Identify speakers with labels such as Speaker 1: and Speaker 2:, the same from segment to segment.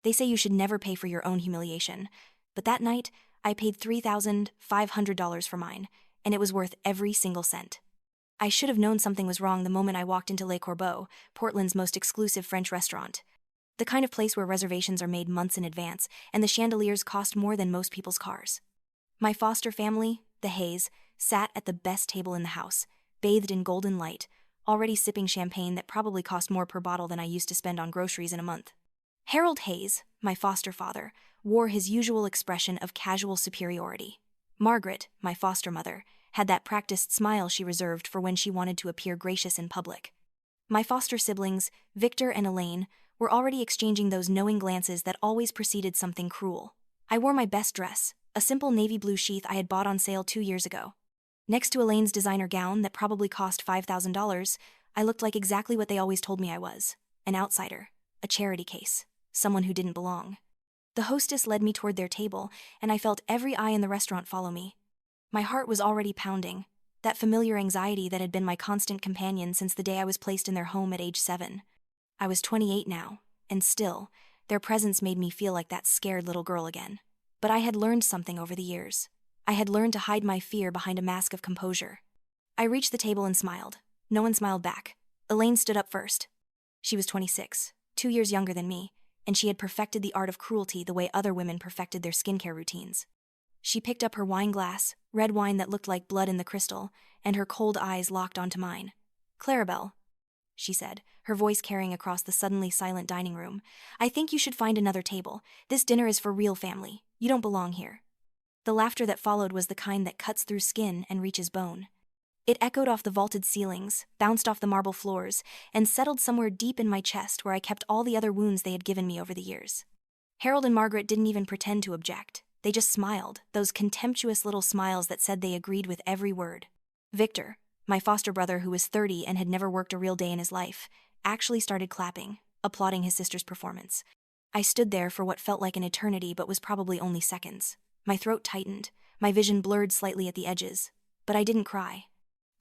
Speaker 1: They say you should never pay for your own humiliation. But that night, I paid $3,500 for mine, and it was worth every single cent. I should have known something was wrong the moment I walked into Le Corbeau, Portland's most exclusive French restaurant. The kind of place where reservations are made months in advance, and the chandeliers cost more than most people's cars. My foster family, the Hayes, sat at the best table in the house, bathed in golden light, already sipping champagne that probably cost more per bottle than I used to spend on groceries in a month. Harold Hayes, my foster father, wore his usual expression of casual superiority. Margaret, my foster mother, had that practiced smile she reserved for when she wanted to appear gracious in public. My foster siblings, Victor and Elaine, were already exchanging those knowing glances that always preceded something cruel. I wore my best dress, a simple navy blue sheath I had bought on sale 2 years ago. Next to Elaine's designer gown that probably cost $5,000, I looked like exactly what they always told me I was: an outsider, a charity case, someone who didn't belong. The hostess led me toward their table, and I felt every eye in the restaurant follow me. My heart was already pounding, that familiar anxiety that had been my constant companion since the day I was placed in their home at age 7. I was 28 now, and still, their presence made me feel like that scared little girl again. But I had learned something over the years. I had learned to hide my fear behind a mask of composure. I reached the table and smiled. No one smiled back. Elaine stood up first. She was 26, 2 years younger than me, and she had perfected the art of cruelty the way other women perfected their skincare routines. She picked up her wine glass, red wine that looked like blood in the crystal, and her cold eyes locked onto mine. "Clarabelle," she said, her voice carrying across the suddenly silent dining room, "I think you should find another table. This dinner is for real family. You don't belong here." The laughter that followed was the kind that cuts through skin and reaches bone. It echoed off the vaulted ceilings, bounced off the marble floors, and settled somewhere deep in my chest where I kept all the other wounds they had given me over the years. Harold and Margaret didn't even pretend to object. They just smiled, those contemptuous little smiles that said they agreed with every word. Victor, my foster brother who was 30 and had never worked a real day in his life, actually started clapping, applauding his sister's performance. I stood there for what felt like an eternity but was probably only seconds. My throat tightened, my vision blurred slightly at the edges, but I didn't cry.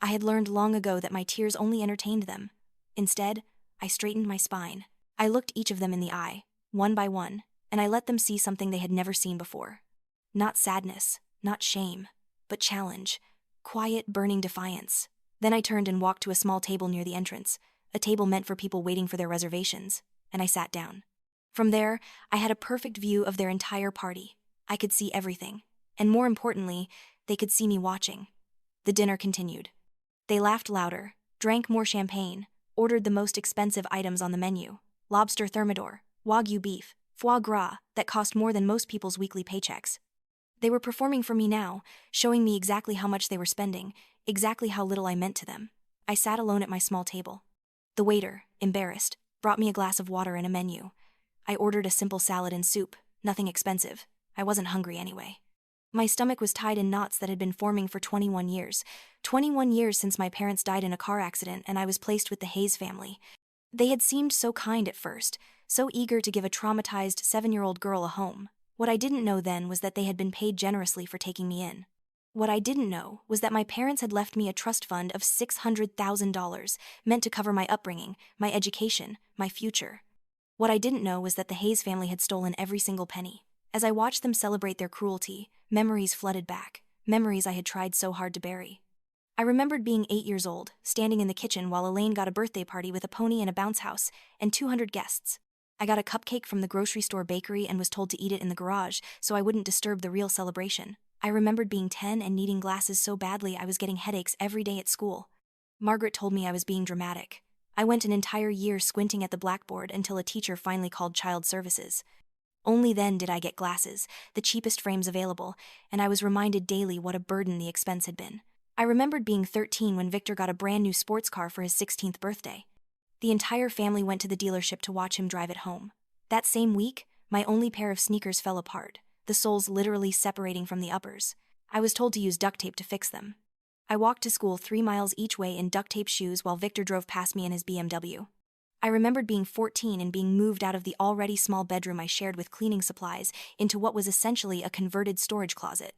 Speaker 1: I had learned long ago that my tears only entertained them. Instead, I straightened my spine. I looked each of them in the eye, one by one, and I let them see something they had never seen before. Not sadness, not shame, but challenge, quiet, burning defiance. Then I turned and walked to a small table near the entrance, a table meant for people waiting for their reservations, and I sat down. From there, I had a perfect view of their entire party. I could see everything, and more importantly, they could see me watching. The dinner continued. They laughed louder, drank more champagne, ordered the most expensive items on the menu: lobster thermidor, wagyu beef, foie gras that cost more than most people's weekly paychecks. They were performing for me now, showing me exactly how much they were spending, exactly how little I meant to them. I sat alone at my small table. The waiter, embarrassed, brought me a glass of water and a menu. I ordered a simple salad and soup, nothing expensive. I wasn't hungry anyway. My stomach was tied in knots that had been forming for 21 years. 21 years since my parents died in a car accident and I was placed with the Hayes family. They had seemed so kind at first, so eager to give a traumatized 7-year-old girl a home. What I didn't know then was that they had been paid generously for taking me in. What I didn't know was that my parents had left me a trust fund of $600,000, meant to cover my upbringing, my education, my future. What I didn't know was that the Hayes family had stolen every single penny. As I watched them celebrate their cruelty, memories flooded back, memories I had tried so hard to bury. I remembered being 8 years old, standing in the kitchen while Elaine got a birthday party with a pony and a bounce house, and 200 guests. I got a cupcake from the grocery store bakery and was told to eat it in the garage so I wouldn't disturb the real celebration. I remembered being 10 and needing glasses so badly I was getting headaches every day at school. Margaret told me I was being dramatic. I went an entire year squinting at the blackboard until a teacher finally called child services. Only then did I get glasses, the cheapest frames available, and I was reminded daily what a burden the expense had been. I remembered being 13 when Victor got a brand new sports car for his 16th birthday. The entire family went to the dealership to watch him drive it home. That same week, my only pair of sneakers fell apart, the soles literally separating from the uppers. I was told to use duct tape to fix them. I walked to school 3 miles each way in duct-tape shoes while Victor drove past me in his BMW. I remembered being 14 and being moved out of the already small bedroom I shared with cleaning supplies into what was essentially a converted storage closet.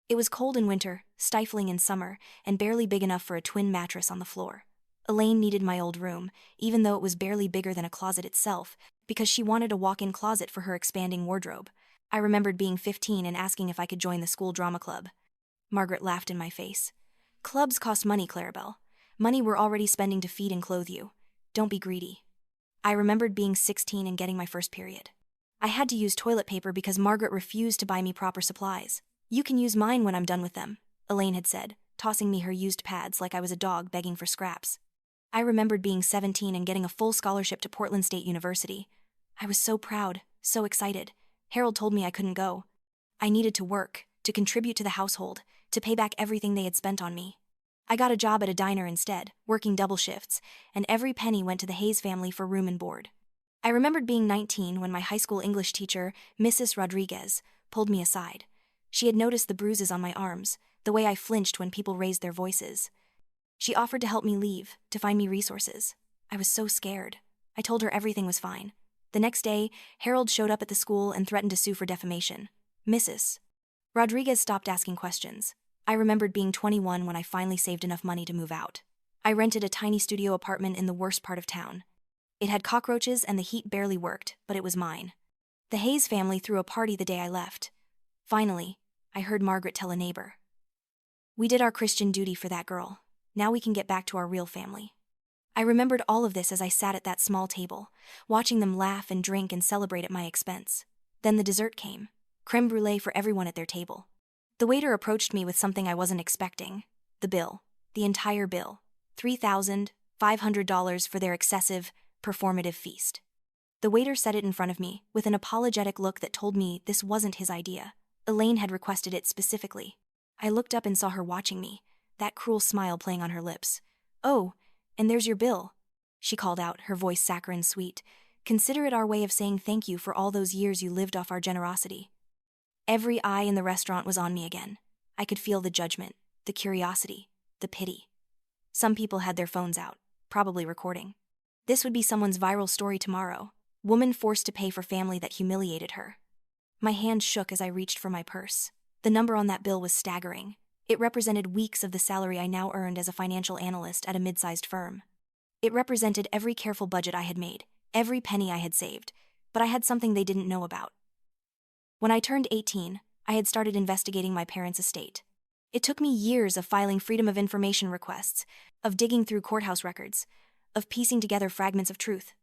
Speaker 1: It was cold in winter, stifling in summer, and barely big enough for a twin mattress on the floor. Elaine needed my old room, even though it was barely bigger than a closet itself, because she wanted a walk-in closet for her expanding wardrobe. I remembered being 15 and asking if I could join the school drama club. Margaret laughed in my face. Clubs cost money, Clarabelle. Money we're already spending to feed and clothe you. Don't be greedy. I remembered being 16 and getting my first period. I had to use toilet paper because Margaret refused to buy me proper supplies. You can use mine when I'm done with them, Elaine had said, tossing me her used pads like I was a dog begging for scraps. I remembered being 17 and getting a full scholarship to Portland State University. I was so proud, so excited. Harold told me I couldn't go. I needed to work, to contribute to the household, to pay back everything they had spent on me. I got a job at a diner instead, working double shifts, and every penny went to the Hayes family for room and board. I remembered being 19 when my high school English teacher, Mrs. Rodriguez, pulled me aside. She had noticed the bruises on my arms, the way I flinched when people raised their voices. She offered to help me leave, to find me resources. I was so scared. I told her everything was fine. The next day, Harold showed up at the school and threatened to sue for defamation. Mrs. Rodriguez stopped asking questions. I remembered being 21 when I finally saved enough money to move out. I rented a tiny studio apartment in the worst part of town. It had cockroaches and the heat barely worked, but it was mine. The Hayes family threw a party the day I left. Finally, I heard Margaret tell a neighbor. We did our Christian duty for that girl. Now we can get back to our real family. I remembered all of this as I sat at that small table, watching them laugh and drink and celebrate at my expense. Then the dessert came, creme brulee for everyone at their table. The waiter approached me with something I wasn't expecting. The bill. The entire bill. $3,500 for their excessive, performative feast. The waiter set it in front of me, with an apologetic look that told me this wasn't his idea. Elaine had requested it specifically. I looked up and saw her watching me, that cruel smile playing on her lips. Oh, and there's your bill, she called out, her voice saccharine sweet. Consider it our way of saying thank you for all those years you lived off our generosity. Every eye in the restaurant was on me again. I could feel the judgment, the curiosity, the pity. Some people had their phones out, probably recording. This would be someone's viral story tomorrow. Woman forced to pay for family that humiliated her. My hand shook as I reached for my purse. The number on that bill was staggering. It represented weeks of the salary I now earned as a financial analyst at a mid-sized firm. It represented every careful budget I had made, every penny I had saved, but I had something they didn't know about. When I turned 18, I had started investigating my parents' estate. It took me years of filing Freedom of Information requests, of digging through courthouse records, of piecing together fragments of truth.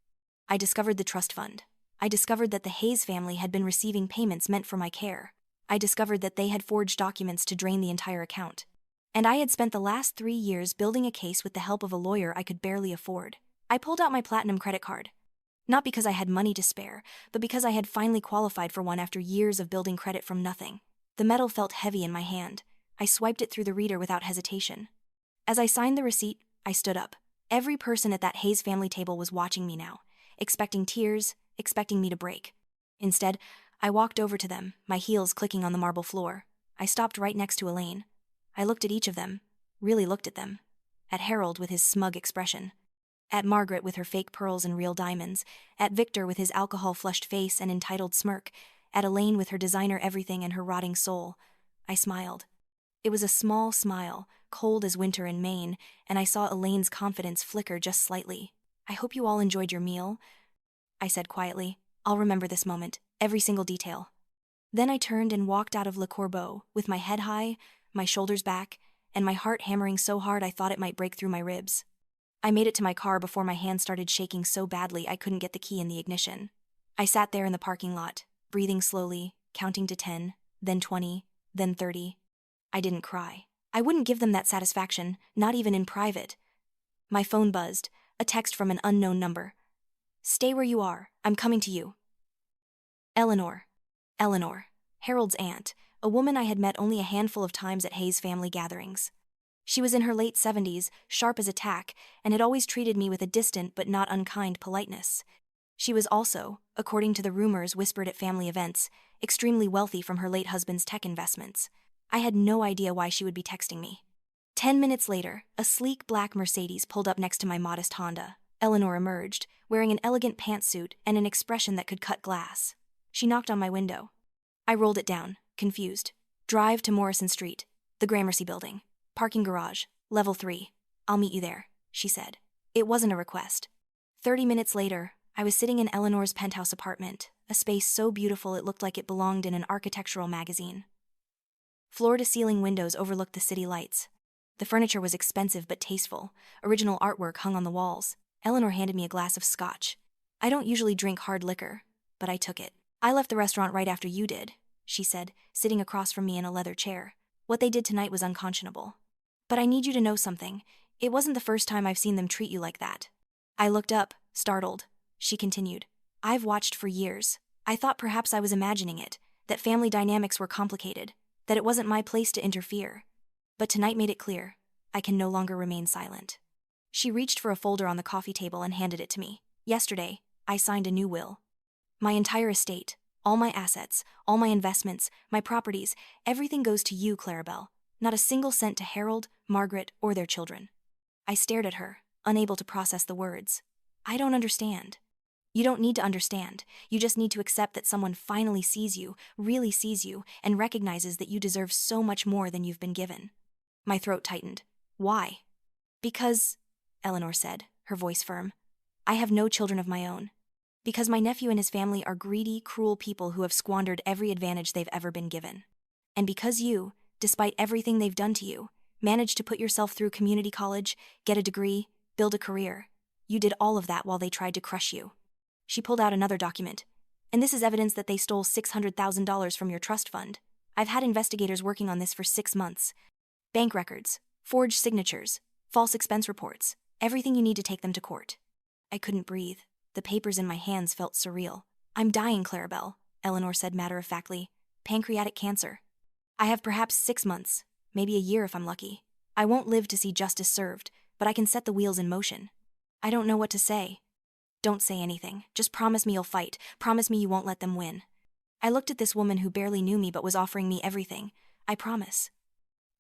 Speaker 1: I discovered the trust fund. I discovered that the Hayes family had been receiving payments meant for my care. I discovered that they had forged documents to drain the entire account. And I had spent the last 3 years building a case with the help of a lawyer I could barely afford. I pulled out my platinum credit card. Not because I had money to spare, but because I had finally qualified for one after years of building credit from nothing. The metal felt heavy in my hand. I swiped it through the reader without hesitation. As I signed the receipt, I stood up. Every person at that Hayes family table was watching me now, expecting tears, expecting me to break. Instead, I walked over to them, my heels clicking on the marble floor. I stopped right next to Elaine. I looked at each of them, really looked at them. At Harold with his smug expression. At Margaret with her fake pearls and real diamonds. At Victor with his alcohol-flushed face and entitled smirk. At Elaine with her designer everything and her rotting soul. I smiled. It was a small smile, cold as winter in Maine, and I saw Elaine's confidence flicker just slightly. I hope you all enjoyed your meal, I said quietly. I'll remember this moment, every single detail. Then I turned and walked out of Le Corbeau, with my head high, my shoulders back, and my heart hammering so hard I thought it might break through my ribs. I made it to my car before my hand started shaking so badly I couldn't get the key in the ignition. I sat there in the parking lot, breathing slowly, counting to 10, then 20, then 30. I didn't cry. I wouldn't give them that satisfaction, not even in private. My phone buzzed, a text from an unknown number. Stay where you are, I'm coming to you. Eleanor, Harold's aunt, a woman I had met only a handful of times at Hayes family gatherings. She was in her late 70s, sharp as a tack, and had always treated me with a distant but not unkind politeness. She was also, according to the rumors whispered at family events, extremely wealthy from her late husband's tech investments. I had no idea why she would be texting me. 10 minutes later, a sleek black Mercedes pulled up next to my modest Honda. Eleanor emerged, wearing an elegant pantsuit and an expression that could cut glass. She knocked on my window. I rolled it down, confused. Drive to Morrison Street, the Gramercy building. Parking garage, level 3. I'll meet you there, she said. It wasn't a request. 30 minutes later, I was sitting in Eleanor's penthouse apartment, a space so beautiful it looked like it belonged in an architectural magazine. Floor-to-ceiling windows overlooked the city lights. The furniture was expensive but tasteful. Original artwork hung on the walls. Eleanor handed me a glass of scotch. I don't usually drink hard liquor, but I took it. I left the restaurant right after you did, she said, sitting across from me in a leather chair. What they did tonight was unconscionable. But I need you to know something. It wasn't the first time I've seen them treat you like that. I looked up, startled. She continued. I've watched for years. I thought perhaps I was imagining it, that family dynamics were complicated, that it wasn't my place to interfere. But tonight made it clear. I can no longer remain silent. She reached for a folder on the coffee table and handed it to me. Yesterday, I signed a new will. My entire estate, all my assets, all my investments, my properties, everything goes to you, Clarabelle. Not a single cent to Harold, Margaret, or their children. I stared at her, unable to process the words. I don't understand. You don't need to understand. You just need to accept that someone finally sees you, really sees you, and recognizes that you deserve so much more than you've been given. My throat tightened. Why? Because, Eleanor said, her voice firm, I have no children of my own. Because my nephew and his family are greedy, cruel people who have squandered every advantage they've ever been given. And because you, despite everything they've done to you, managed to put yourself through community college, get a degree, build a career. You did all of that while they tried to crush you. She pulled out another document. And this is evidence that they stole $600,000 from your trust fund. I've had investigators working on this for 6 months. Bank records, forged signatures, false expense reports, everything you need to take them to court. I couldn't breathe. The papers in my hands felt surreal. I'm dying, Clarabelle, Eleanor said matter-of-factly. Pancreatic cancer. I have perhaps 6 months, maybe a year if I'm lucky. I won't live to see justice served, but I can set the wheels in motion. I don't know what to say. Don't say anything. Just promise me you'll fight. Promise me you won't let them win. I looked at this woman who barely knew me but was offering me everything. I promise.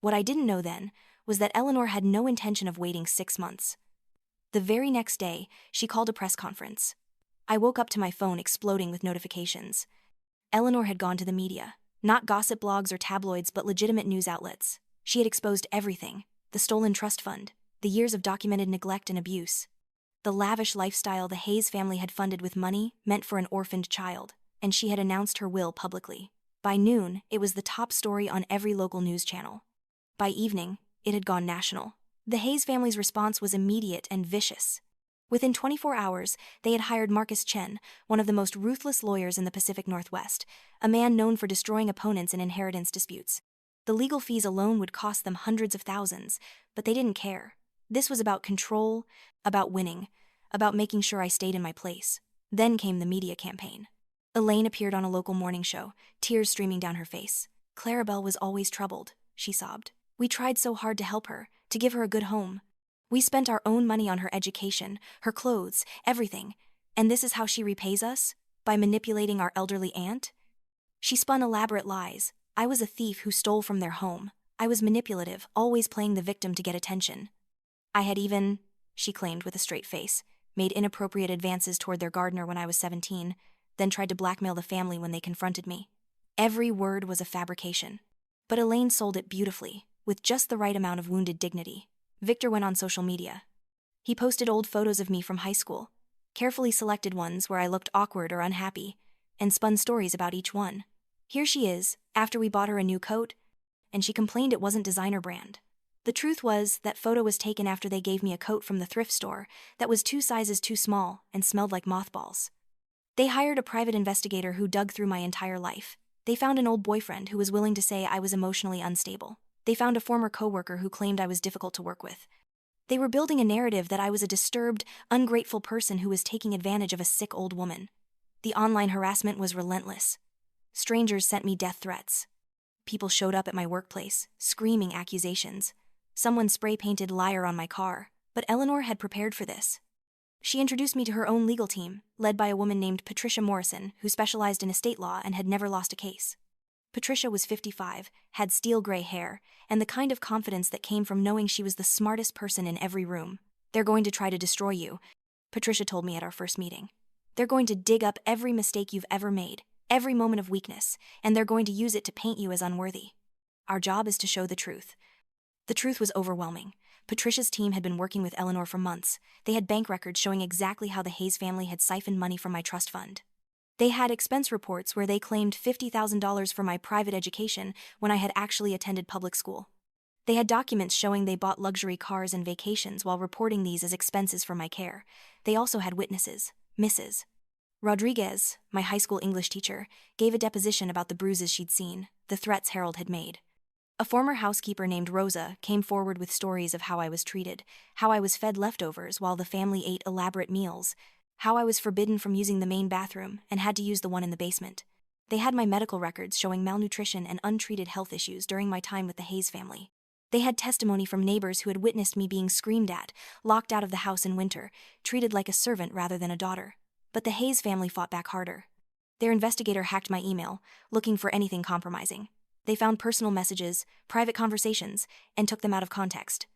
Speaker 1: What I didn't know then was that Eleanor had no intention of waiting 6 months. The very next day, she called a press conference. I woke up to my phone exploding with notifications. Eleanor had gone to the media. Not gossip blogs or tabloids, but legitimate news outlets. She had exposed everything. The stolen trust fund. The years of documented neglect and abuse. The lavish lifestyle the Hayes family had funded with money meant for an orphaned child. And she had announced her will publicly. By noon, it was the top story on every local news channel. By evening, it had gone national. The Hayes family's response was immediate and vicious. Within 24 hours, they had hired Marcus Chen, one of the most ruthless lawyers in the Pacific Northwest, a man known for destroying opponents in inheritance disputes. The legal fees alone would cost them hundreds of thousands, but they didn't care. This was about control, about winning, about making sure I stayed in my place. Then came the media campaign. Elaine appeared on a local morning show, tears streaming down her face. Clarabelle was always troubled, she sobbed. We tried so hard to help her, to give her a good home. We spent our own money on her education, her clothes, everything. And this is how she repays us? By manipulating our elderly aunt? She spun elaborate lies. I was a thief who stole from their home. I was manipulative, always playing the victim to get attention. I had even, she claimed with a straight face, made inappropriate advances toward their gardener when I was 17, then tried to blackmail the family when they confronted me. Every word was a fabrication. But Elaine sold it beautifully, with just the right amount of wounded dignity. Victor went on social media. He posted old photos of me from high school, carefully selected ones where I looked awkward or unhappy, and spun stories about each one. Here she is, after we bought her a new coat, and she complained it wasn't designer brand. The truth was, that photo was taken after they gave me a coat from the thrift store that was 2 sizes too small and smelled like mothballs. They hired a private investigator who dug through my entire life. They found an old boyfriend who was willing to say I was emotionally unstable. They found a former coworker who claimed I was difficult to work with. They were building a narrative that I was a disturbed, ungrateful person who was taking advantage of a sick old woman. The online harassment was relentless. Strangers sent me death threats. People showed up at my workplace, screaming accusations. Someone spray-painted liar on my car, but Eleanor had prepared for this. She introduced me to her own legal team, led by a woman named Patricia Morrison, who specialized in estate law and had never lost a case. Patricia was 55, had steel gray hair, and the kind of confidence that came from knowing she was the smartest person in every room. They're going to try to destroy you, Patricia told me at our first meeting. They're going to dig up every mistake you've ever made, every moment of weakness, and they're going to use it to paint you as unworthy. Our job is to show the truth. The truth was overwhelming. Patricia's team had been working with Eleanor for months. They had bank records showing exactly how the Hayes family had siphoned money from my trust fund. They had expense reports where they claimed $50,000 for my private education when I had actually attended public school. They had documents showing they bought luxury cars and vacations while reporting these as expenses for my care. They also had witnesses. Mrs. Rodriguez, my high school English teacher, gave a deposition about the bruises she'd seen, the threats Harold had made. A former housekeeper named Rosa came forward with stories of how I was treated, how I was fed leftovers while the family ate elaborate meals, how I was forbidden from using the main bathroom and had to use the one in the basement. They had my medical records showing malnutrition and untreated health issues during my time with the Hayes family. They had testimony from neighbors who had witnessed me being screamed at, locked out of the house in winter, treated like a servant rather than a daughter. But the Hayes family fought back harder. Their investigator hacked my email, looking for anything compromising. They found personal messages, private conversations, and took them out of context.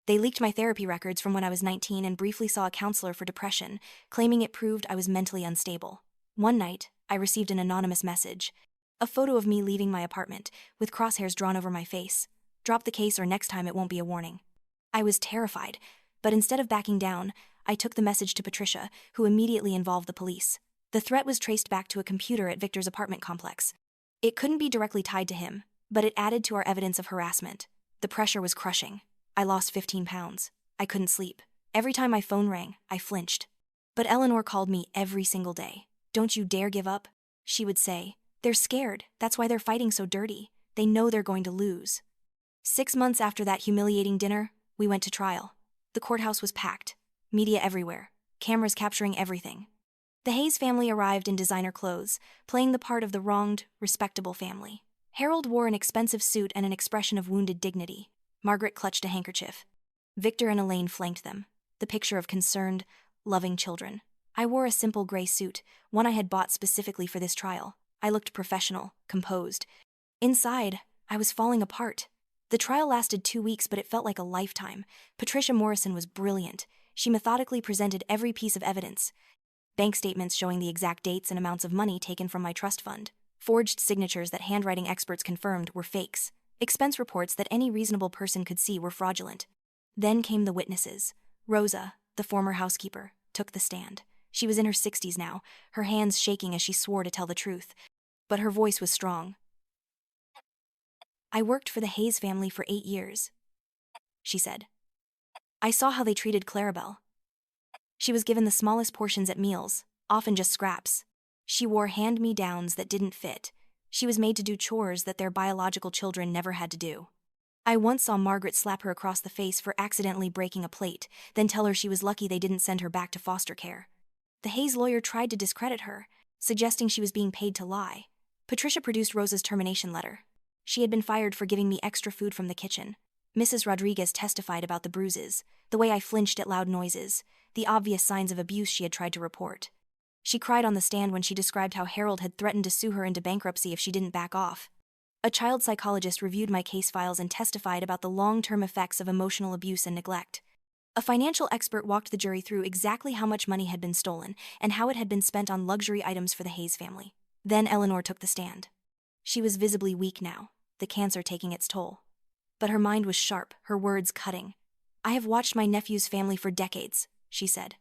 Speaker 1: They leaked my therapy records from when I was 19 and briefly saw a counselor for depression, claiming it proved I was mentally unstable. One night, I received an anonymous message. A photo of me leaving my apartment, with crosshairs drawn over my face. Drop the case or next time it won't be a warning. I was terrified, but instead of backing down, I took the message to Patricia, who immediately involved the police. The threat was traced back to a computer at Victor's apartment complex. It couldn't be directly tied to him, but it added to our evidence of harassment. The pressure was crushing. I lost 15 pounds. I couldn't sleep. Every time my phone rang, I flinched. But Eleanor called me every single day. "Don't you dare give up," she would say. "They're scared. That's why they're fighting so dirty. They know they're going to lose." 6 months after that humiliating dinner, we went to trial. The courthouse was packed. Media everywhere. Cameras capturing everything. The Hayes family arrived in designer clothes, playing the part of the wronged, respectable family. Harold wore an expensive suit and an expression of wounded dignity. Margaret clutched a handkerchief. Victor and Elaine flanked them, the picture of concerned, loving children. I wore a simple gray suit, one I had bought specifically for this trial. I looked professional, composed. Inside, I was falling apart. The trial lasted 2 weeks, but it felt like a lifetime. Patricia Morrison was brilliant. She methodically presented every piece of evidence. Bank statements showing the exact dates and amounts of money taken from my trust fund. Forged signatures that handwriting experts confirmed were fakes. Expense reports that any reasonable person could see were fraudulent. Then came the witnesses. Rosa, the former housekeeper, took the stand. She was in her 60s now, her hands shaking as she swore to tell the truth. But her voice was strong. "I worked for the Hayes family for 8 years," she said. "I saw how they treated Clarabelle. She was given the smallest portions at meals, often just scraps. She wore hand-me-downs that didn't fit. She was made to do chores that their biological children never had to do. I once saw Margaret slap her across the face for accidentally breaking a plate, then tell her she was lucky they didn't send her back to foster care. The Hayes lawyer tried to discredit her, suggesting she was being paid to lie. Patricia produced Rosa's termination letter. She had been fired for giving me extra food from the kitchen. Mrs. Rodriguez testified about the bruises, the way I flinched at loud noises, the obvious signs of abuse she had tried to report. She cried on the stand when she described how Harold had threatened to sue her into bankruptcy if she didn't back off. A child psychologist reviewed my case files and testified about the long-term effects of emotional abuse and neglect. A financial expert walked the jury through exactly how much money had been stolen and how it had been spent on luxury items for the Hayes family. Then Eleanor took the stand. She was visibly weak now, the cancer taking its toll. But her mind was sharp, her words cutting. "I have watched my nephew's family for decades," she said.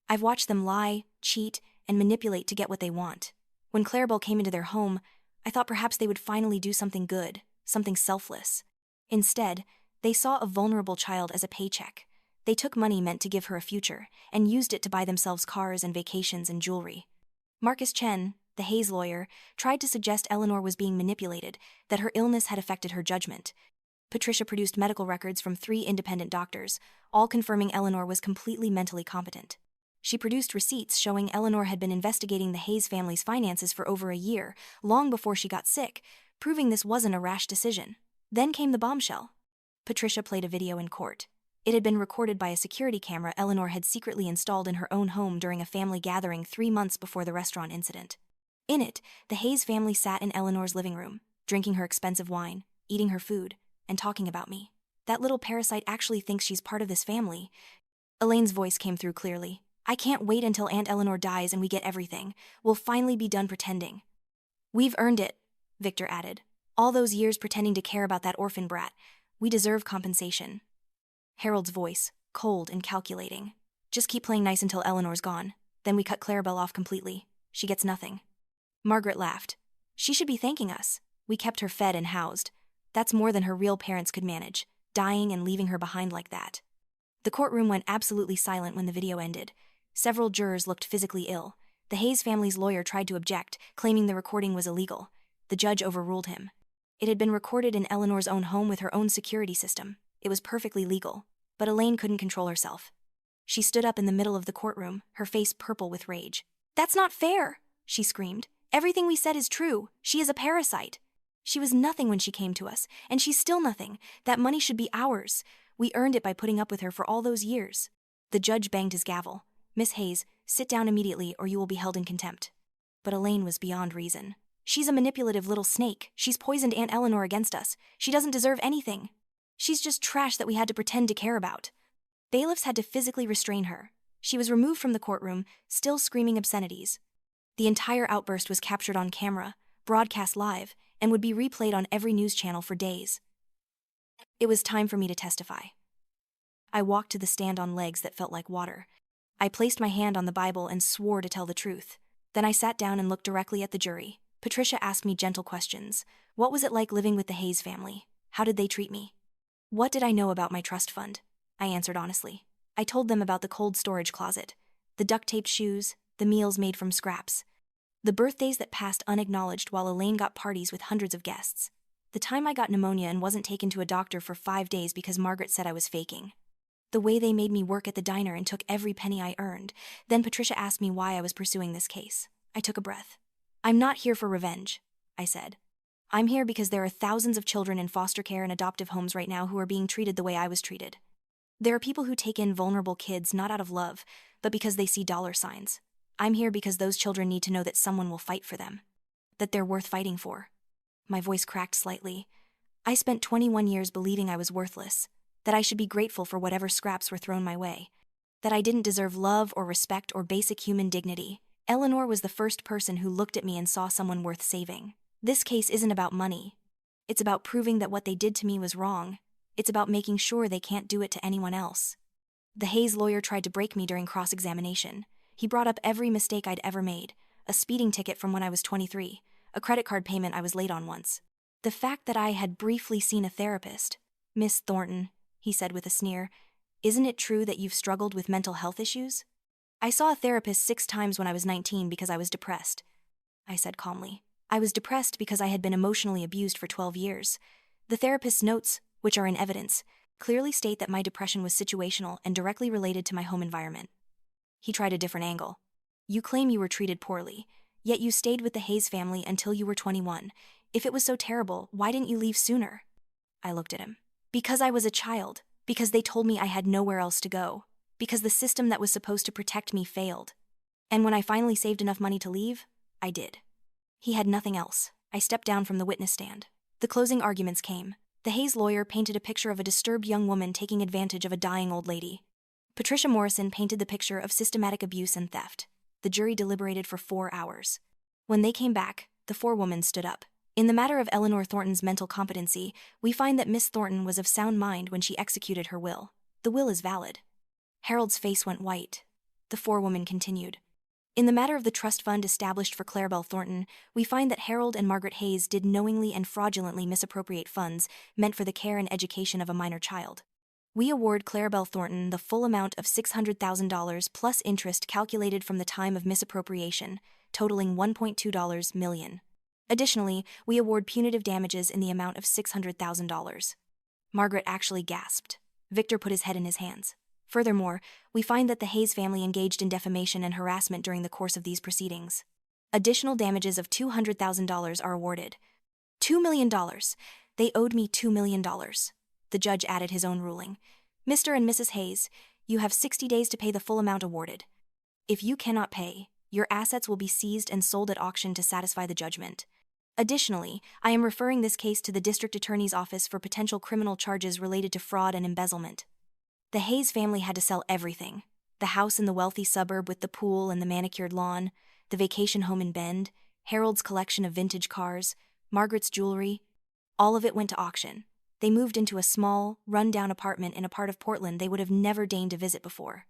Speaker 1: "I've watched them lie, cheat, and manipulate to get what they want. When Clarabelle came into their home, I thought perhaps they would finally do something good, something selfless. Instead, they saw a vulnerable child as a paycheck. They took money meant to give her a future, and used it to buy themselves cars and vacations and jewelry." Marcus Chen, the Hayes lawyer, tried to suggest Eleanor was being manipulated, that her illness had affected her judgment. Patricia produced medical records from 3 independent doctors, all confirming Eleanor was completely mentally competent. She produced receipts showing Eleanor had been investigating the Hayes family's finances for over a year, long before she got sick, proving this wasn't a rash decision. Then came the bombshell. Patricia played a video in court. It had been recorded by a security camera Eleanor had secretly installed in her own home during a family gathering 3 months before the restaurant incident. In it, the Hayes family sat in Eleanor's living room, drinking her expensive wine, eating her food, and talking about me. "That little parasite actually thinks she's part of this family." Elaine's voice came through clearly. "I can't wait until Aunt Eleanor dies and we get everything. We'll finally be done pretending." "We've earned it," Victor added. "All those years pretending to care about that orphan brat. We deserve compensation." Harold's voice, cold and calculating. Just keep playing nice until Eleanor's gone. Then we cut Clarabelle off completely. She gets nothing. Margaret laughed. She should be thanking us. We kept her fed and housed. That's more than her real parents could manage, dying and leaving her behind like that. The courtroom went absolutely silent when the video ended. Several jurors looked physically ill. The Hayes family's lawyer tried to object, claiming the recording was illegal. The judge overruled him. It had been recorded in Eleanor's own home with her own security system. It was perfectly legal. But Elaine couldn't control herself. She stood up in the middle of the courtroom, her face purple with rage. "That's not fair," she screamed. "Everything we said is true. She is a parasite. She was nothing when she came to us, and she's still nothing. That money should be ours. We earned it by putting up with her for all those years." The judge banged his gavel. "Miss Hayes, sit down immediately or you will be held in contempt." But Elaine was beyond reason. "She's a manipulative little snake. She's poisoned Aunt Eleanor against us. She doesn't deserve anything. She's just trash that we had to pretend to care about." Bailiffs had to physically restrain her. She was removed from the courtroom, still screaming obscenities. The entire outburst was captured on camera, broadcast live, and would be replayed on every news channel for days. It was time for me to testify. I walked to the stand on legs that felt like water. I placed my hand on the Bible and swore to tell the truth. Then I sat down and looked directly at the jury. Patricia asked me gentle questions. What was it like living with the Hayes family? How did they treat me? What did I know about my trust fund? I answered honestly. I told them about the cold storage closet, the duct-taped shoes, the meals made from scraps, the birthdays that passed unacknowledged while Elaine got parties with hundreds of guests, the time I got pneumonia and wasn't taken to a doctor for 5 days because Margaret said I was faking, the way they made me work at the diner and took every penny I earned. Then Patricia asked me why I was pursuing this case. I took a breath. "I'm not here for revenge," I said. "I'm here because there are thousands of children in foster care and adoptive homes right now who are being treated the way I was treated. There are people who take in vulnerable kids not out of love, but because they see dollar signs. I'm here because those children need to know that someone will fight for them, that they're worth fighting for." My voice cracked slightly. I spent 21 years believing I was worthless, that I should be grateful for whatever scraps were thrown my way, that I didn't deserve love or respect or basic human dignity. Eleanor was the first person who looked at me and saw someone worth saving. This case isn't about money. It's about proving that what they did to me was wrong. It's about making sure they can't do it to anyone else. The Hayes lawyer tried to break me during cross-examination. He brought up every mistake I'd ever made, a speeding ticket from when I was 23, a credit card payment I was late on once. The fact that I had briefly seen a therapist. "Miss Thornton," he said with a sneer, "isn't it true that you've struggled with mental health issues?" "I saw a therapist 6 times when I was 19 because I was depressed," I said calmly. "I was depressed because I had been emotionally abused for 12 years. The therapist's notes, which are in evidence, clearly state that my depression was situational and directly related to my home environment." He tried a different angle. "You claim you were treated poorly, yet you stayed with the Hayes family until you were 21. If it was so terrible, why didn't you leave sooner?" I looked at him. "Because I was a child, because they told me I had nowhere else to go, because the system that was supposed to protect me failed. And when I finally saved enough money to leave, I did." He had nothing else. I stepped down from the witness stand. The closing arguments came. The Hayes lawyer painted a picture of a disturbed young woman taking advantage of a dying old lady. Patricia Morrison painted the picture of systematic abuse and theft. The jury deliberated for 4 hours. When they came back, the forewoman stood up. In the matter of Eleanor Thornton's mental competency, we find that Miss Thornton was of sound mind when she executed her will. The will is valid. Harold's face went white. The forewoman continued. In the matter of the trust fund established for Clarabelle Thornton, we find that Harold and Margaret Hayes did knowingly and fraudulently misappropriate funds meant for the care and education of a minor child. We award Clarabelle Thornton the full amount of $600,000 plus interest calculated from the time of misappropriation, totaling $1.2 million. Additionally, we award punitive damages in the amount of $600,000. Margaret actually gasped. Victor put his head in his hands. Furthermore, we find that the Hayes family engaged in defamation and harassment during the course of these proceedings. Additional damages of $200,000 are awarded. $2 million. They owed me $2 million. The judge added his own ruling. "Mr. and Mrs. Hayes, you have 60 days to pay the full amount awarded. If you cannot pay, your assets will be seized and sold at auction to satisfy the judgment. Additionally, I am referring this case to the District Attorney's Office for potential criminal charges related to fraud and embezzlement." The Hayes family had to sell everything. The house in the wealthy suburb with the pool and the manicured lawn, the vacation home in Bend, Harold's collection of vintage cars, Margaret's jewelry. All of it went to auction. They moved into a small, run-down apartment in a part of Portland they would have never deigned to visit before.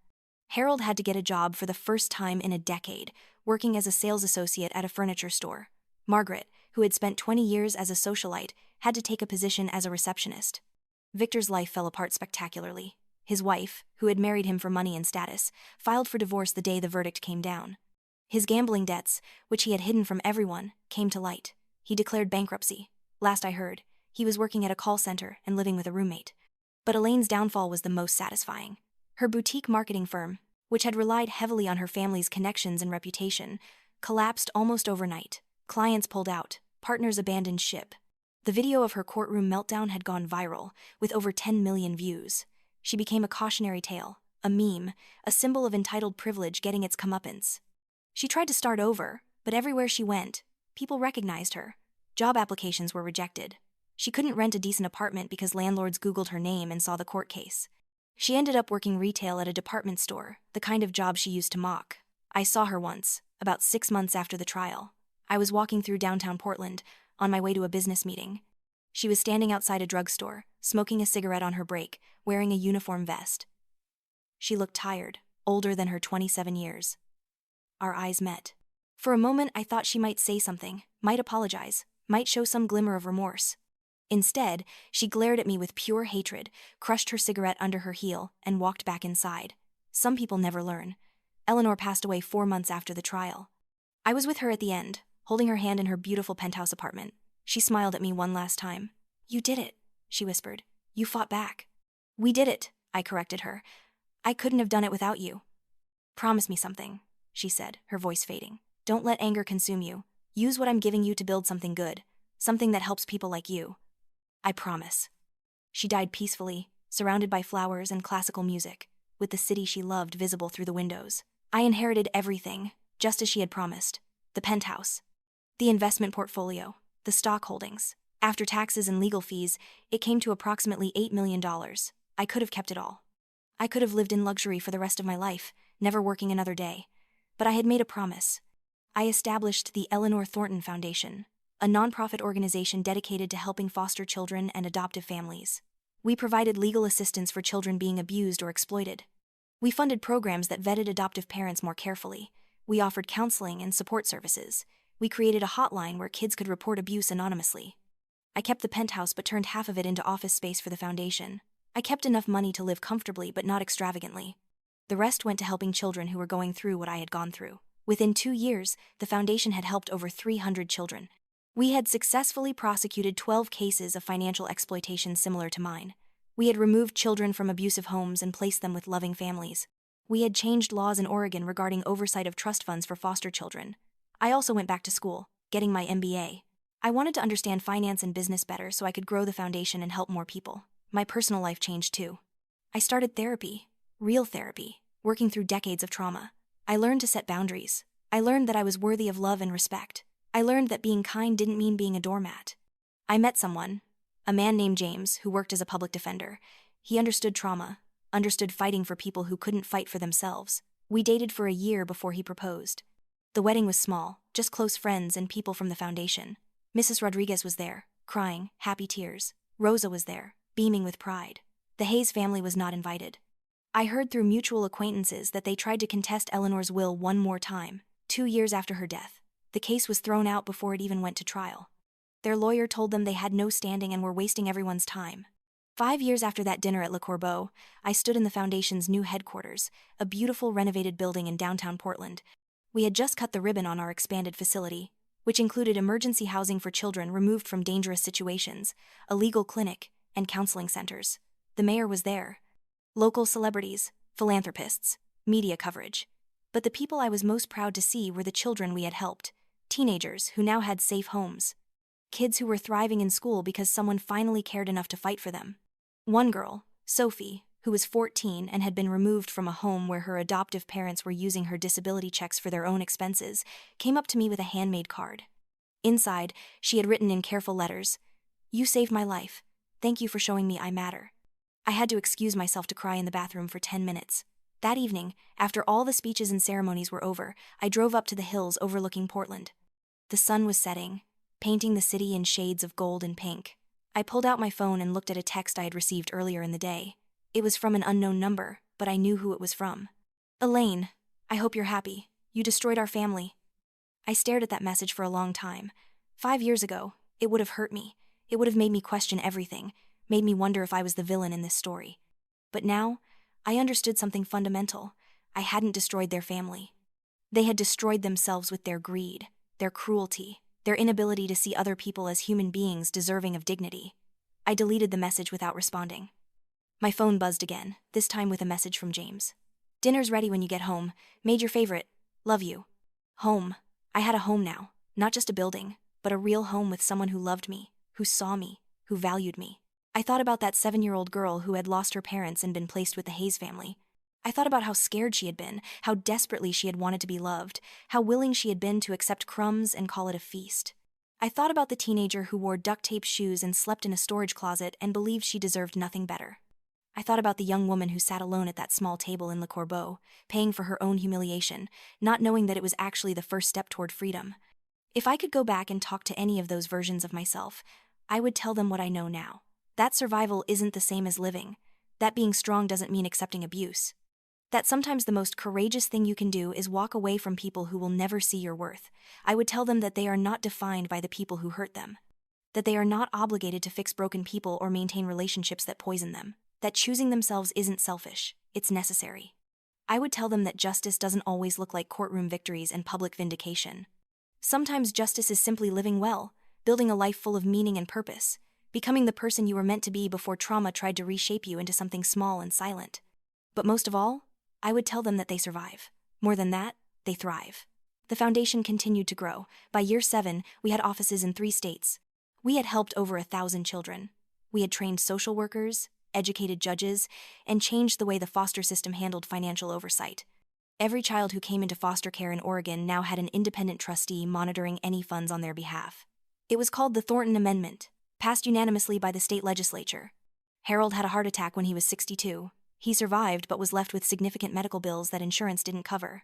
Speaker 1: Harold had to get a job for the first time in a decade, working as a sales associate at a furniture store. Margaret, who had spent 20 years as a socialite, had to take a position as a receptionist. Victor's life fell apart spectacularly. His wife, who had married him for money and status, filed for divorce the day the verdict came down. His gambling debts, which he had hidden from everyone, came to light. He declared bankruptcy. Last I heard, he was working at a call center and living with a roommate. But Elaine's downfall was the most satisfying. Her boutique marketing firm, which had relied heavily on her family's connections and reputation, collapsed almost overnight. Clients pulled out, partners abandoned ship. The video of her courtroom meltdown had gone viral, with over 10 million views. She became a cautionary tale, a meme, a symbol of entitled privilege getting its comeuppance. She tried to start over, but everywhere she went, people recognized her. Job applications were rejected. She couldn't rent a decent apartment because landlords Googled her name and saw the court case. She ended up working retail at a department store, the kind of job she used to mock. I saw her once, about 6 months after the trial. I was walking through downtown Portland, on my way to a business meeting. She was standing outside a drugstore, smoking a cigarette on her break, wearing a uniform vest. She looked tired, older than her 27 years. Our eyes met. For a moment I thought she might say something, might apologize, might show some glimmer of remorse. Instead, she glared at me with pure hatred, crushed her cigarette under her heel, and walked back inside. Some people never learn. Eleanor passed away 4 months after the trial. I was with her at the end, holding her hand in her beautiful penthouse apartment. She smiled at me one last time. "You did it," she whispered. "You fought back." "We did it," I corrected her. "I couldn't have done it without you." "Promise me something," she said, her voice fading. "Don't let anger consume you. Use what I'm giving you to build something good, something that helps people like you." "I promise." She died peacefully, surrounded by flowers and classical music, with the city she loved visible through the windows. I inherited everything, just as she had promised. The penthouse, the investment portfolio, the stock holdings. After taxes and legal fees, it came to approximately $8 million. I could have kept it all. I could have lived in luxury for the rest of my life, never working another day. But I had made a promise. I established the Eleanor Thornton Foundation, a nonprofit organization dedicated to helping foster children and adoptive families. We provided legal assistance for children being abused or exploited. We funded programs that vetted adoptive parents more carefully. We offered counseling and support services. We created a hotline where kids could report abuse anonymously. I kept the penthouse but turned half of it into office space for the foundation. I kept enough money to live comfortably but not extravagantly. The rest went to helping children who were going through what I had gone through. Within 2 years, the foundation had helped over 300 children. We had successfully prosecuted 12 cases of financial exploitation similar to mine. We had removed children from abusive homes and placed them with loving families. We had changed laws in Oregon regarding oversight of trust funds for foster children. I also went back to school, getting my MBA. I wanted to understand finance and business better so I could grow the foundation and help more people. My personal life changed too. I started therapy, real therapy, working through decades of trauma. I learned to set boundaries. I learned that I was worthy of love and respect. I learned that being kind didn't mean being a doormat. I met someone, a man named James, who worked as a public defender. He understood trauma, understood fighting for people who couldn't fight for themselves. We dated for a year before he proposed. The wedding was small, just close friends and people from the foundation. Mrs. Rodriguez was there, crying, happy tears. Rosa was there, beaming with pride. The Hayes family was not invited. I heard through mutual acquaintances that they tried to contest Eleanor's will one more time, 2 years after her death. The case was thrown out before it even went to trial. Their lawyer told them they had no standing and were wasting everyone's time. 5 years after that dinner at Le Corbeau, I stood in the foundation's new headquarters, a beautiful renovated building in downtown Portland. We had just cut the ribbon on our expanded facility, which included emergency housing for children removed from dangerous situations, a legal clinic, and counseling centers. The mayor was there. Local celebrities, philanthropists, media coverage. But the people I was most proud to see were the children we had helped, teenagers who now had safe homes. Kids who were thriving in school because someone finally cared enough to fight for them. One girl, Sophie, who was 14 and had been removed from a home where her adoptive parents were using her disability checks for their own expenses, came up to me with a handmade card. Inside, she had written in careful letters, "You saved my life. Thank you for showing me I matter." I had to excuse myself to cry in the bathroom for 10 minutes. That evening, after all the speeches and ceremonies were over, I drove up to the hills overlooking Portland. The sun was setting, painting the city in shades of gold and pink. I pulled out my phone and looked at a text I had received earlier in the day. It was from an unknown number, but I knew who it was from. Elaine, I hope you're happy. You destroyed our family. I stared at that message for a long time. 5 years ago, it would have hurt me. It would have made me question everything, made me wonder if I was the villain in this story. But now, I understood something fundamental. I hadn't destroyed their family. They had destroyed themselves with their greed, their cruelty, their inability to see other people as human beings deserving of dignity. I deleted the message without responding. My phone buzzed again, this time with a message from James. Dinner's ready when you get home. Made your favorite. Love you. Home. I had a home now, not just a building, but a real home with someone who loved me, who saw me, who valued me. I thought about that 7-year-old girl who had lost her parents and been placed with the Hayes family. I thought about how scared she had been, how desperately she had wanted to be loved, how willing she had been to accept crumbs and call it a feast. I thought about the teenager who wore duct-tape shoes and slept in a storage closet and believed she deserved nothing better. I thought about the young woman who sat alone at that small table in Le Corbeau, paying for her own humiliation, not knowing that it was actually the first step toward freedom. If I could go back and talk to any of those versions of myself, I would tell them what I know now. That survival isn't the same as living. That being strong doesn't mean accepting abuse. That sometimes the most courageous thing you can do is walk away from people who will never see your worth. I would tell them that they are not defined by the people who hurt them. That they are not obligated to fix broken people or maintain relationships that poison them. That choosing themselves isn't selfish, it's necessary. I would tell them that justice doesn't always look like courtroom victories and public vindication. Sometimes justice is simply living well, building a life full of meaning and purpose, becoming the person you were meant to be before trauma tried to reshape you into something small and silent. But most of all, I would tell them that they survive. More than that, they thrive. The foundation continued to grow. By year 7, we had offices in 3 states. We had helped over 1,000 children. We had trained social workers, educated judges, and changed the way the foster system handled financial oversight. Every child who came into foster care in Oregon now had an independent trustee monitoring any funds on their behalf. It was called the Thornton Amendment, passed unanimously by the state legislature. Harold had a heart attack when he was 62. He survived but was left with significant medical bills that insurance didn't cover.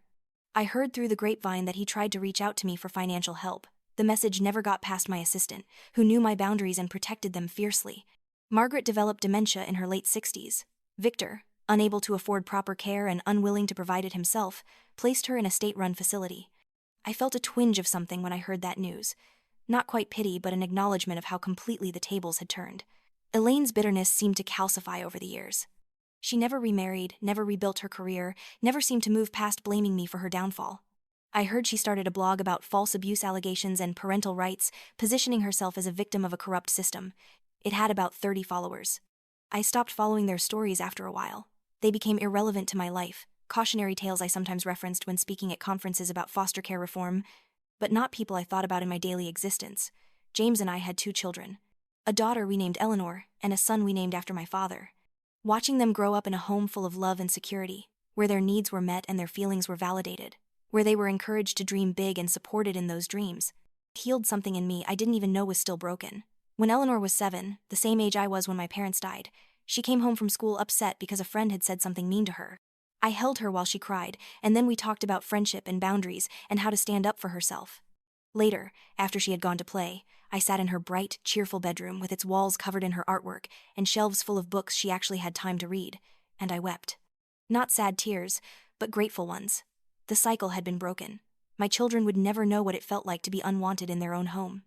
Speaker 1: I heard through the grapevine that he tried to reach out to me for financial help. The message never got past my assistant, who knew my boundaries and protected them fiercely. Margaret developed dementia in her late 60s. Victor, unable to afford proper care and unwilling to provide it himself, placed her in a state-run facility. I felt a twinge of something when I heard that news. Not quite pity, but an acknowledgement of how completely the tables had turned. Elaine's bitterness seemed to calcify over the years. She never remarried, never rebuilt her career, never seemed to move past blaming me for her downfall. I heard she started a blog about false abuse allegations and parental rights, positioning herself as a victim of a corrupt system. It had about 30 followers. I stopped following their stories after a while. They became irrelevant to my life, cautionary tales I sometimes referenced when speaking at conferences about foster care reform, but not people I thought about in my daily existence. James and I had 2 children. A daughter we named Eleanor, and a son we named after my father. Watching them grow up in a home full of love and security, where their needs were met and their feelings were validated, where they were encouraged to dream big and supported in those dreams, healed something in me I didn't even know was still broken. When Eleanor was 7, the same age I was when my parents died, she came home from school upset because a friend had said something mean to her. I held her while she cried, and then we talked about friendship and boundaries and how to stand up for herself. Later, after she had gone to play, I sat in her bright, cheerful bedroom with its walls covered in her artwork and shelves full of books she actually had time to read, and I wept. Not sad tears, but grateful ones. The cycle had been broken. My children would never know what it felt like to be unwanted in their own home.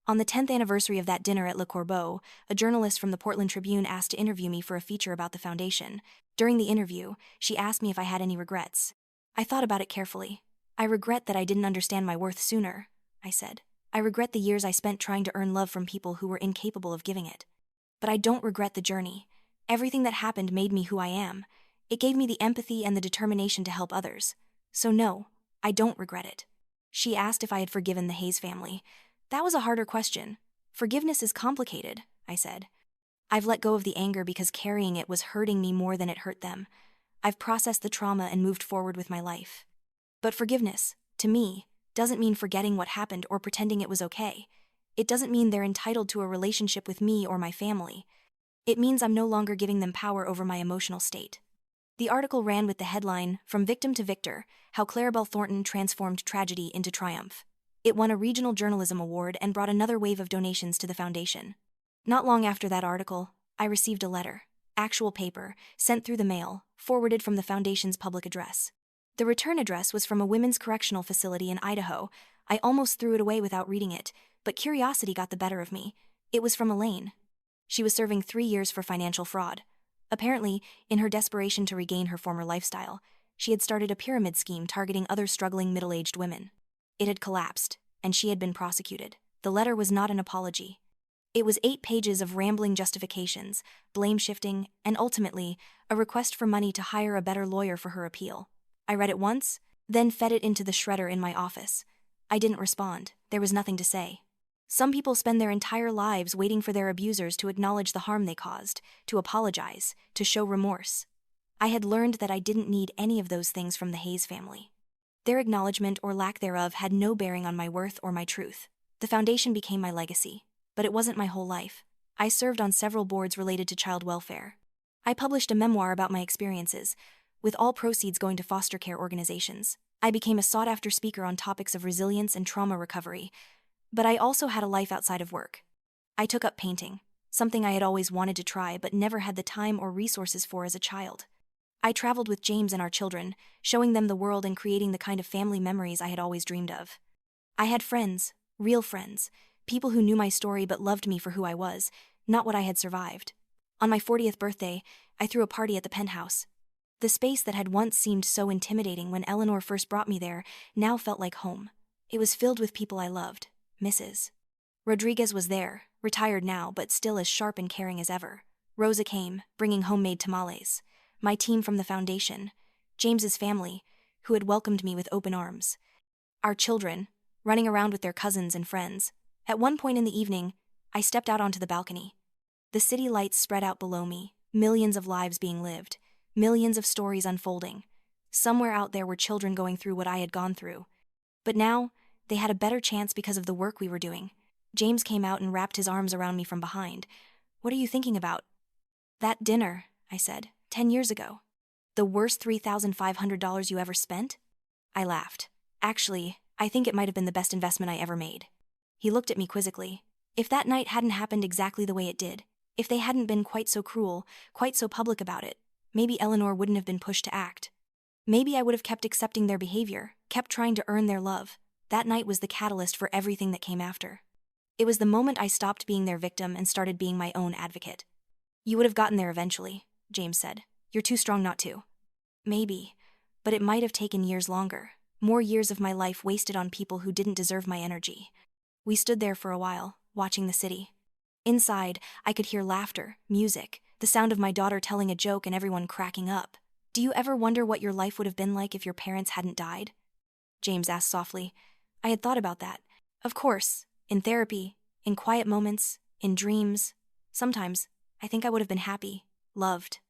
Speaker 1: On the 10th anniversary of that dinner at Le Corbeau, a journalist from the Portland Tribune asked to interview me for a feature about the foundation. During the interview, she asked me if I had any regrets. I thought about it carefully. I regret that I didn't understand my worth sooner, I said. I regret the years I spent trying to earn love from people who were incapable of giving it. But I don't regret the journey. Everything that happened made me who I am. It gave me the empathy and the determination to help others. So no, I don't regret it. She asked if I had forgiven the Hayes family. That was a harder question. Forgiveness is complicated, I said. I've let go of the anger because carrying it was hurting me more than it hurt them. I've processed the trauma and moved forward with my life. But forgiveness, to me, doesn't mean forgetting what happened or pretending it was okay. It doesn't mean they're entitled to a relationship with me or my family. It means I'm no longer giving them power over my emotional state. The article ran with the headline, "From Victim to Victor, How Clarabelle Thornton Transformed Tragedy into Triumph." It won a regional journalism award and brought another wave of donations to the foundation. Not long after that article, I received a letter, actual paper, sent through the mail, forwarded from the foundation's public address. The return address was from a women's correctional facility in Idaho. I almost threw it away without reading it, but curiosity got the better of me. It was from Elaine. She was serving 3 years for financial fraud. Apparently, in her desperation to regain her former lifestyle, she had started a pyramid scheme targeting other struggling middle-aged women. It had collapsed, and she had been prosecuted. The letter was not an apology. It was 8 pages of rambling justifications, blame-shifting, and ultimately, a request for money to hire a better lawyer for her appeal. I read it once, then fed it into the shredder in my office. I didn't respond. There was nothing to say. Some people spend their entire lives waiting for their abusers to acknowledge the harm they caused, to apologize, to show remorse. I had learned that I didn't need any of those things from the Hayes family. Their acknowledgement or lack thereof had no bearing on my worth or my truth. The foundation became my legacy, but it wasn't my whole life. I served on several boards related to child welfare. I published a memoir about my experiences, with all proceeds going to foster care organizations. I became a sought-after speaker on topics of resilience and trauma recovery, but I also had a life outside of work. I took up painting, something I had always wanted to try but never had the time or resources for as a child. I traveled with James and our children, showing them the world and creating the kind of family memories I had always dreamed of. I had friends, real friends, people who knew my story but loved me for who I was, not what I had survived. On my 40th birthday, I threw a party at the penthouse. The space that had once seemed so intimidating when Eleanor first brought me there now felt like home. It was filled with people I loved. Mrs. Rodriguez was there, retired now but still as sharp and caring as ever. Rosa came, bringing homemade tamales. My team from the foundation, James's family, who had welcomed me with open arms. Our children, running around with their cousins and friends. At one point in the evening, I stepped out onto the balcony. The city lights spread out below me, millions of lives being lived, millions of stories unfolding. Somewhere out there were children going through what I had gone through. But now, they had a better chance because of the work we were doing. James came out and wrapped his arms around me from behind. "What are you thinking about?" "That dinner," I said, 10 years ago. "The worst $3,500 you ever spent?" I laughed. "Actually, I think it might have been the best investment I ever made." He looked at me quizzically. If that night hadn't happened exactly the way it did, if they hadn't been quite so cruel, quite so public about it, maybe Eleanor wouldn't have been pushed to act. Maybe I would have kept accepting their behavior, kept trying to earn their love. That night was the catalyst for everything that came after. It was the moment I stopped being their victim and started being my own advocate. "You would have gotten there eventually," James said. "You're too strong not to." Maybe, but it might have taken years longer. More years of my life wasted on people who didn't deserve my energy. We stood there for a while, watching the city. Inside, I could hear laughter, music, the sound of my daughter telling a joke and everyone cracking up. "Do you ever wonder what your life would have been like if your parents hadn't died?" James asked softly. I had thought about that. Of course, in therapy, in quiet moments, in dreams. Sometimes, I think I would have been happy, loved.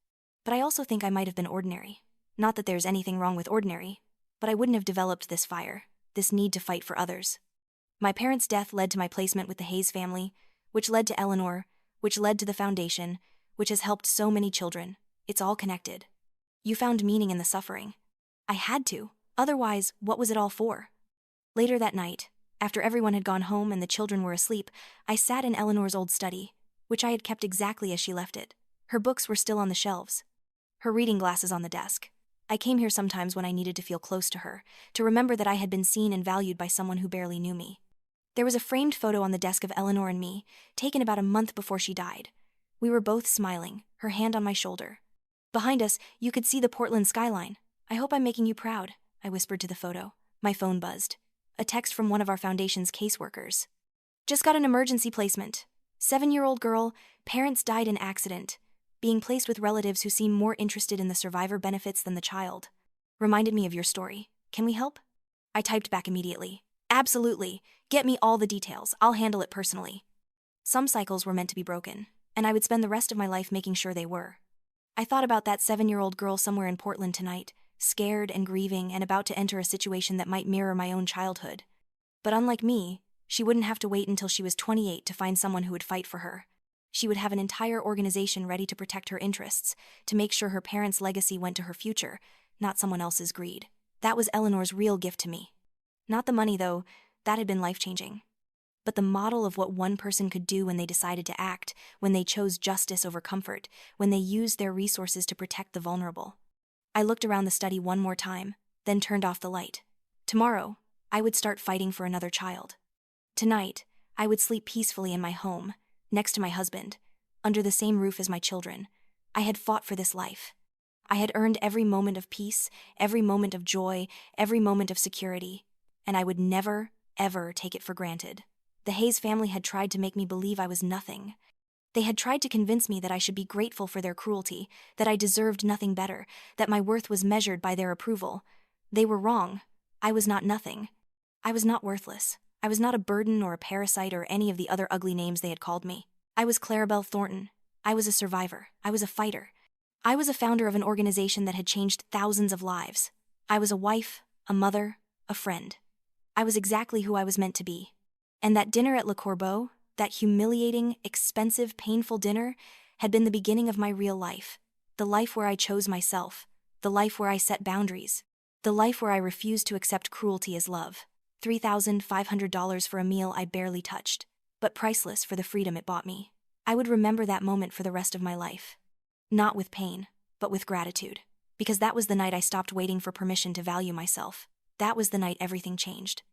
Speaker 1: But I also think I might have been ordinary. Not that there's anything wrong with ordinary, but I wouldn't have developed this fire, this need to fight for others. My parents' death led to my placement with the Hayes family, which led to Eleanor, which led to the foundation, which has helped so many children. It's all connected. You found meaning in the suffering. I had to. Otherwise, what was it all for? Later that night, after everyone had gone home and the children were asleep, I sat in Eleanor's old study, which I had kept exactly as she left it. Her books were still on the shelves. Her reading glasses on the desk. I came here sometimes when I needed to feel close to her, to remember that I had been seen and valued by someone who barely knew me. There was a framed photo on the desk of Eleanor and me, taken about a month before she died. We were both smiling, her hand on my shoulder. Behind us, you could see the Portland skyline. "I hope I'm making you proud," I whispered to the photo. My phone buzzed. A text from one of our foundation's caseworkers. "Just got an emergency placement. 7-year-old girl, parents died in accident. Being placed with relatives who seem more interested in the survivor benefits than the child. Reminded me of your story. Can we help?" I typed back immediately. "Absolutely. Get me all the details. I'll handle it personally." Some cycles were meant to be broken, and I would spend the rest of my life making sure they were. I thought about that 7-year-old girl somewhere in Portland tonight, scared and grieving and about to enter a situation that might mirror my own childhood. But unlike me, she wouldn't have to wait until she was 28 to find someone who would fight for her. She would have an entire organization ready to protect her interests, to make sure her parents' legacy went to her future, not someone else's greed. That was Eleanor's real gift to me. Not the money, though. That had been life-changing. but the model of what one person could do when they decided to act, when they chose justice over comfort, when they used their resources to protect the vulnerable. I looked around the study one more time, then turned off the light. Tomorrow, I would start fighting for another child. Tonight, I would sleep peacefully in my home, next to my husband, under the same roof as my children. I had fought for this life. I had earned every moment of peace, every moment of joy, every moment of security, and I would never, ever take it for granted. The Hayes family had tried to make me believe I was nothing. They had tried to convince me that I should be grateful for their cruelty, that I deserved nothing better, that my worth was measured by their approval. They were wrong. I was not nothing. I was not worthless. I was not a burden or a parasite or any of the other ugly names they had called me. I was Clarabelle Thornton. I was a survivor. I was a fighter. I was a founder of an organization that had changed thousands of lives. I was a wife, a mother, a friend. I was exactly who I was meant to be. And that dinner at Le Corbeau, that humiliating, expensive, painful dinner, had been the beginning of my real life. The life where I chose myself. The life where I set boundaries. The life where I refused to accept cruelty as love. $3,500 for a meal I barely touched, but priceless for the freedom it bought me. I would remember that moment for the rest of my life. Not with pain, but with gratitude. Because that was the night I stopped waiting for permission to value myself. That was the night everything changed.